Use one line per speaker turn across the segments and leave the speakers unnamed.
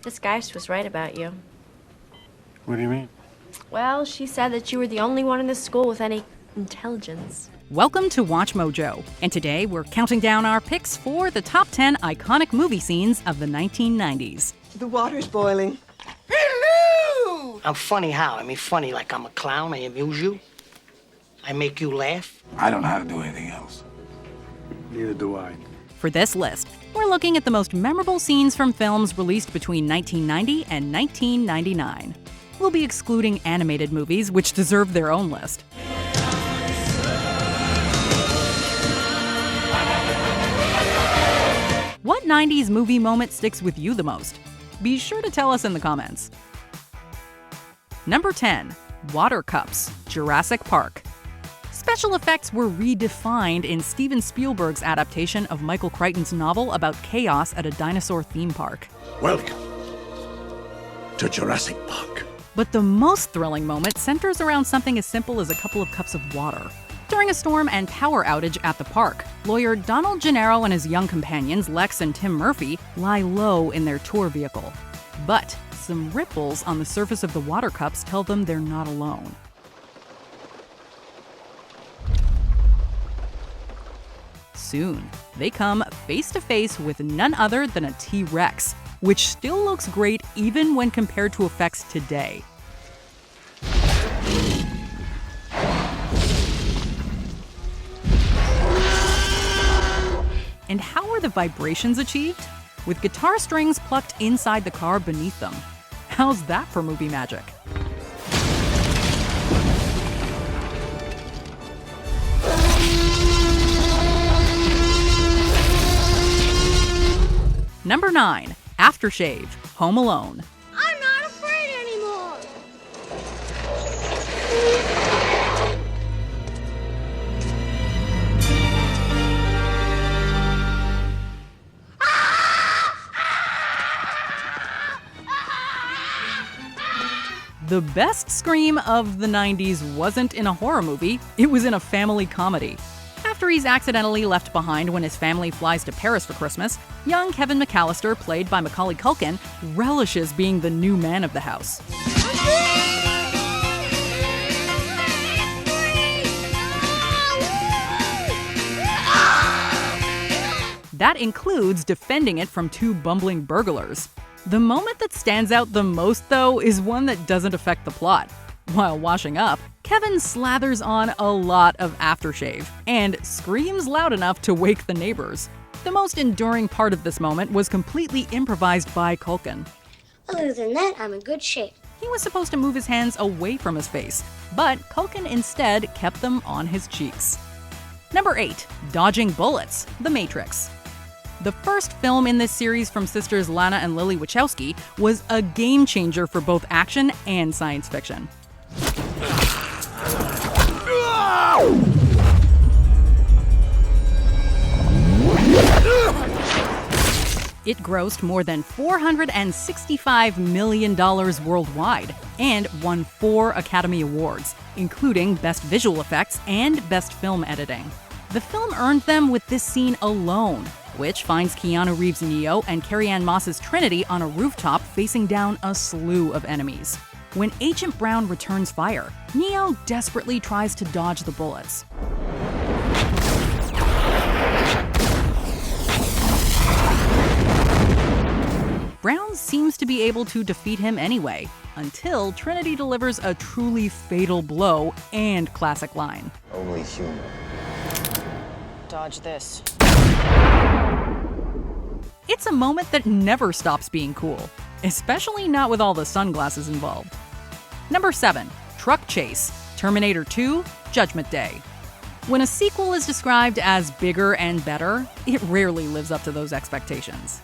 This Geist was right about you.
What do you mean?
Well, she said that you were the only one in this school with any intelligence.
Welcome to Watch Mojo, and today we're counting down our picks for the top 10 iconic movie scenes of the 1990s.
The water's boiling.
Hello! I'm funny how? I mean, funny like I'm a clown, I amuse you. I make you laugh.
I don't know how to do anything else. Neither do I.
For this list, we're looking at the most memorable scenes from films released between 1990 and 1999. We'll be excluding animated movies, which deserve their own list. What 90s movie moment sticks with you the most? Be sure to tell us in the comments. Number 10. Water Cups, Jurassic Park. Special effects were redefined in Steven Spielberg's adaptation of Michael Crichton's novel about chaos at a dinosaur theme park.
Welcome to Jurassic Park.
But the most thrilling moment centers around something as simple as a couple of cups of water. During a storm and power outage at the park, lawyer Donald Gennaro and his young companions, Lex and Tim Murphy, lie low in their tour vehicle. But some ripples on the surface of the water cups tell them they're not alone. Soon, they come face to face with none other than a T-Rex, which still looks great even when compared to effects today. And how are the vibrations achieved? With guitar strings plucked inside the car beneath them. How's that for movie magic? Number 9. Aftershave, Home Alone.
I'm not afraid anymore.
The best scream of the 90s wasn't in a horror movie, it was in a family comedy. After he's accidentally left behind when his family flies to Paris for Christmas, young Kevin McAllister, played by Macaulay Culkin, relishes being the new man of the house. That includes defending it from two bumbling burglars. The moment that stands out the most, though, is one that doesn't affect the plot. While washing up, Kevin slathers on a lot of aftershave and screams loud enough to wake the neighbors. The most enduring part of this moment was completely improvised by Culkin.
Other than that, I'm in good shape.
He was supposed to move his hands away from his face, but Culkin instead kept them on his cheeks. Number 8. Dodging Bullets, The Matrix. The first film in this series from sisters Lana and Lily Wachowski was a game changer for both action and science fiction. It grossed more than $465 million worldwide and won 4 Academy Awards, including Best Visual Effects and Best Film Editing. The film earned them with this scene alone, which finds Keanu Reeves' Neo and Carrie-Anne Moss's Trinity on a rooftop facing down a slew of enemies. When Agent Brown returns fire, Neo desperately tries to dodge the bullets. Brown seems to be able to defeat him anyway, until Trinity delivers a truly fatal blow and classic line.
Only human.
Dodge this.
It's a moment that never stops being cool, especially not with all the sunglasses involved. Number 7. Truck Chase, Terminator 2, Judgment Day. When a sequel is described as bigger and better, it rarely lives up to those expectations.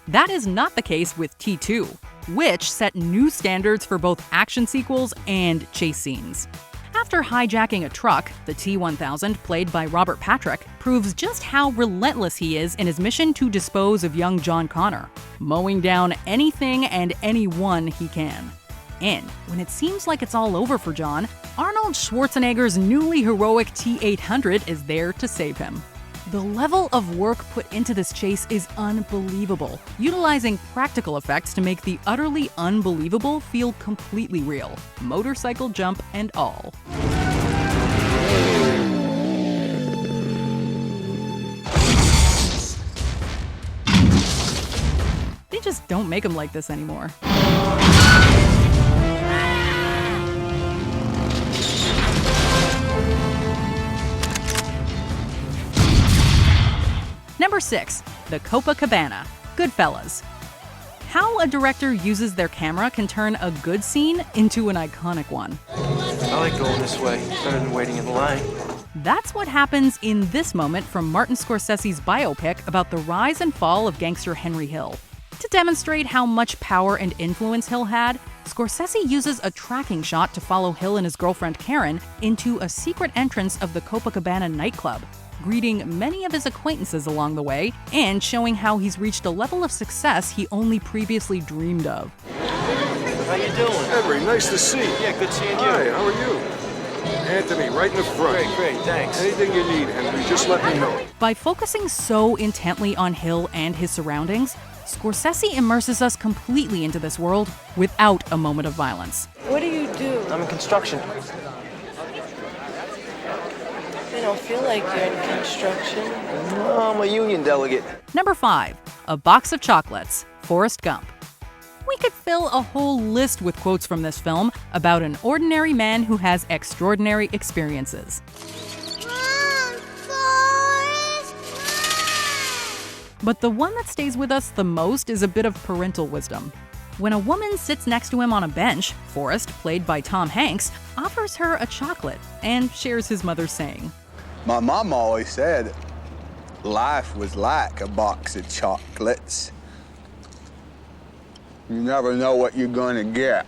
That is not the case with T2, which set new standards for both action sequels and chase scenes. After hijacking a truck, the T-1000, played by Robert Patrick, proves just how relentless he is in his mission to dispose of young John Connor, mowing down anything and anyone he can. And when it seems like it's all over for John, Arnold Schwarzenegger's newly heroic T-800 is there to save him. The level of work put into this chase is unbelievable, utilizing practical effects to make the utterly unbelievable feel completely real, motorcycle jump and all. They just don't make them like this anymore. Number 6. The Copacabana, Goodfellas. How a director uses their camera can turn a good scene into an iconic one.
I like going this way, better than waiting in line.
That's what happens in this moment from Martin Scorsese's biopic about the rise and fall of gangster Henry Hill. To demonstrate how much power and influence Hill had, Scorsese uses a tracking shot to follow Hill and his girlfriend Karen into a secret entrance of the Copacabana nightclub, greeting many of his acquaintances along the way and showing how he's reached a level of success he only previously dreamed of.
How you doing?
Henry, nice to see you.
Yeah, good seeing you.
Hi, how are you? Anthony, right in the front.
Great, thanks.
Anything you need, Henry, just let me know.
By focusing so intently on Hill and his surroundings, Scorsese immerses us completely into this world without a moment of violence.
What do you do?
I'm in construction.
You don't feel like you're in construction.
No, I'm a union delegate.
Number 5. A Box of Chocolates, Forrest Gump. We could fill a whole list with quotes from this film about an ordinary man who has extraordinary experiences.
Run, Forrest, run!
But the one that stays with us the most is a bit of parental wisdom. When a woman sits next to him on a bench, Forrest, played by Tom Hanks, offers her a chocolate and shares his mother's saying.
My mom always said life was like a box of chocolates. You never know what you're gonna get.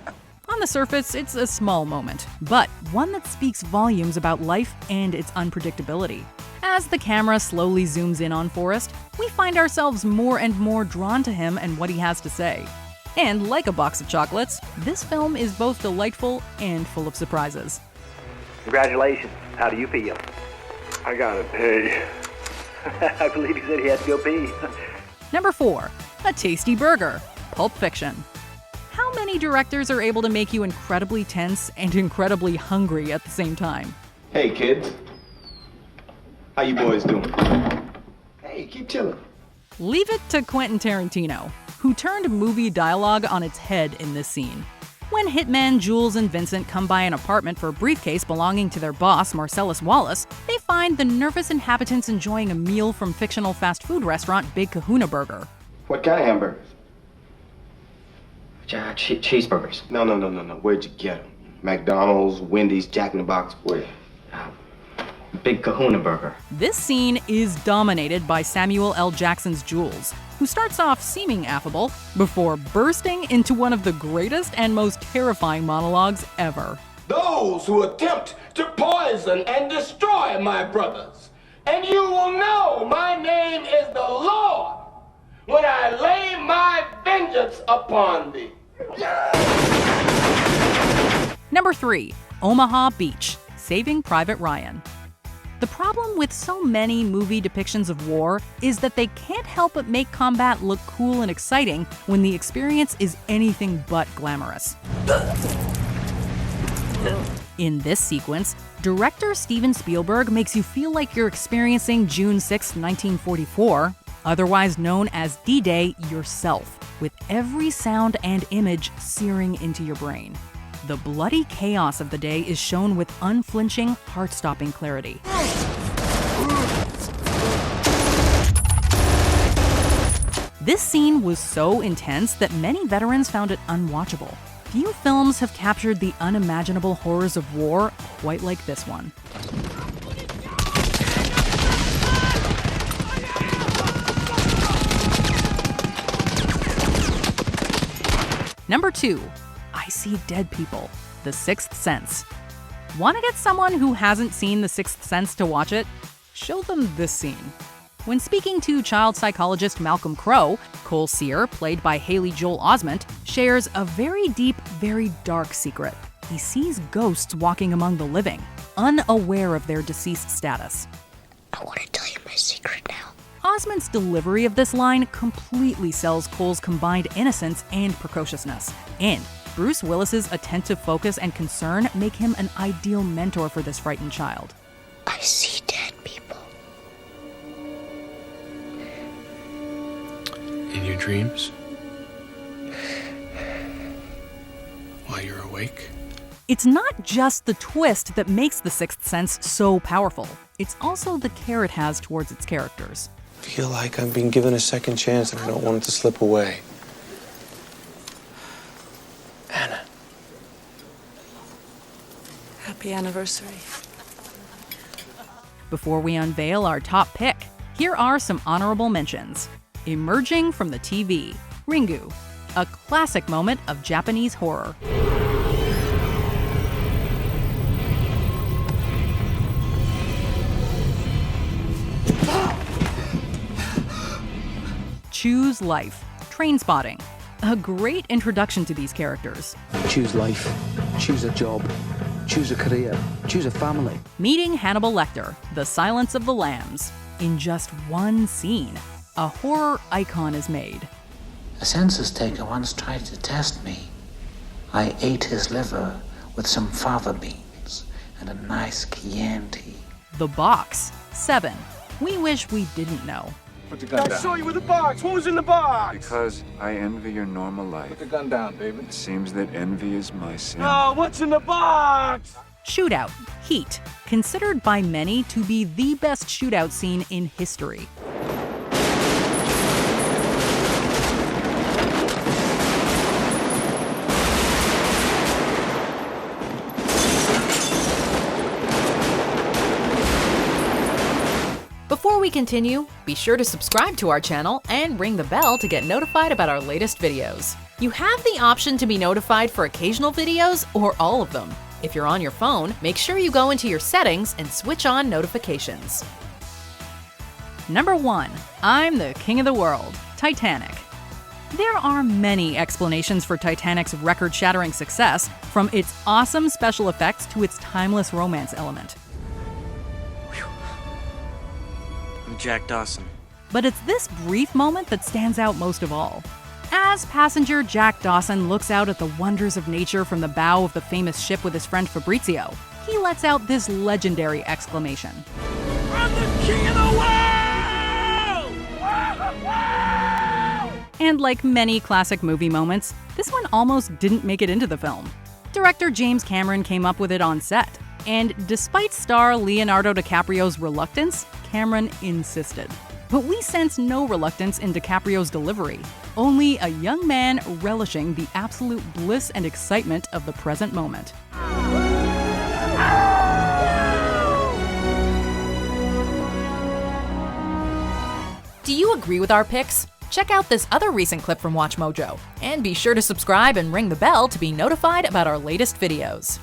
On the surface, it's a small moment, but one that speaks volumes about life and its unpredictability. As the camera slowly zooms in on Forrest, we find ourselves more and more drawn to him and what he has to say. And like a box of chocolates, this film is both delightful and full of surprises.
Congratulations. How do you feel?
I gotta pay.
I believe he said he had to go pee.
Number 4. A tasty burger, Pulp Fiction. How many directors are able to make you incredibly tense and incredibly hungry at the same time?
Hey, kids. How you boys doing?
Hey, keep chilling.
Leave it to Quentin Tarantino, who turned movie dialogue on its head in this scene. When hitmen Jules and Vincent come by an apartment for a briefcase belonging to their boss, Marcellus Wallace, they find the nervous inhabitants enjoying a meal from fictional fast food restaurant Big Kahuna Burger.
What kind of hamburgers?
Cheeseburgers. No. Where'd you get them? McDonald's, Wendy's, Jack in the Box, where?
Big Kahuna Burger.
This scene is dominated by Samuel L. Jackson's Jules, who starts off seeming affable before bursting into one of the greatest and most terrifying monologues ever.
Those who attempt to poison and destroy my brothers, and you will know my name is the Lord when I lay my vengeance upon thee.
Number 3. Omaha Beach, Saving Private Ryan. The problem with so many movie depictions of war is that they can't help but make combat look cool and exciting when the experience is anything but glamorous. In this sequence, director Steven Spielberg makes you feel like you're experiencing June 6, 1944, otherwise known as D-Day yourself, with every sound and image searing into your brain. The bloody chaos of the day is shown with unflinching, heart-stopping clarity. This scene was so intense that many veterans found it unwatchable. Few films have captured the unimaginable horrors of war quite like this one. Number 2. I See Dead People, The Sixth Sense. Want to get someone who hasn't seen The Sixth Sense to watch it? Show them this scene. When speaking to child psychologist Malcolm Crowe, Cole Sear, played by Haley Joel Osment, shares a very deep, very dark secret. He sees ghosts walking among the living, unaware of their deceased status.
I want to tell you my secret now.
Osment's delivery of this line completely sells Cole's combined innocence and precociousness. And Bruce Willis's attentive focus and concern make him an ideal mentor for this frightened child.
I see dead people.
In your dreams? While you're awake?
It's not just the twist that makes The Sixth Sense so powerful. It's also the care it has towards its characters.
I feel like I've been given a second chance and I don't want it to slip away. Anna.
Happy anniversary.
Before we unveil our top pick, here are some honorable mentions. Emerging from the TV, Ringu, a classic moment of Japanese horror. Choose Life, Trainspotting, a great introduction to these characters.
Choose life, choose a job, choose a career, choose a family.
Meeting Hannibal Lecter, The Silence of the Lambs. In just one scene, a horror icon is made.
A census taker once tried to test me. I ate his liver with some fava beans and a nice Chianti.
The Box, 7. We wish we didn't know.
Put the gun down.
I saw you with the box. What was in the box?
Because I envy your normal life.
Put the gun down, baby.
It seems that envy is my sin.
Oh, what's in the box?
Shootout, Heat, considered by many to be the best shootout scene in history. Before we continue, be sure to subscribe to our channel and ring the bell to get notified about our latest videos. You have the option to be notified for occasional videos or all of them. If you're on your phone, make sure you go into your settings and switch on notifications. Number 1. I'm the King of the World, Titanic. There are many explanations for Titanic's record-shattering success, from its awesome special effects to its timeless romance element.
I'm Jack Dawson.
But it's this brief moment that stands out most of all. As passenger Jack Dawson looks out at the wonders of nature from the bow of the famous ship with his friend Fabrizio, he lets out this legendary exclamation.
I'm the king of the world!
And like many classic movie moments, this one almost didn't make it into the film. Director James Cameron came up with it on set, and despite star Leonardo DiCaprio's reluctance, Cameron insisted. But we sense no reluctance in DiCaprio's delivery, only a young man relishing the absolute bliss and excitement of the present moment. Do you agree with our picks? Check out this other recent clip from WatchMojo, and be sure to subscribe and ring the bell to be notified about our latest videos.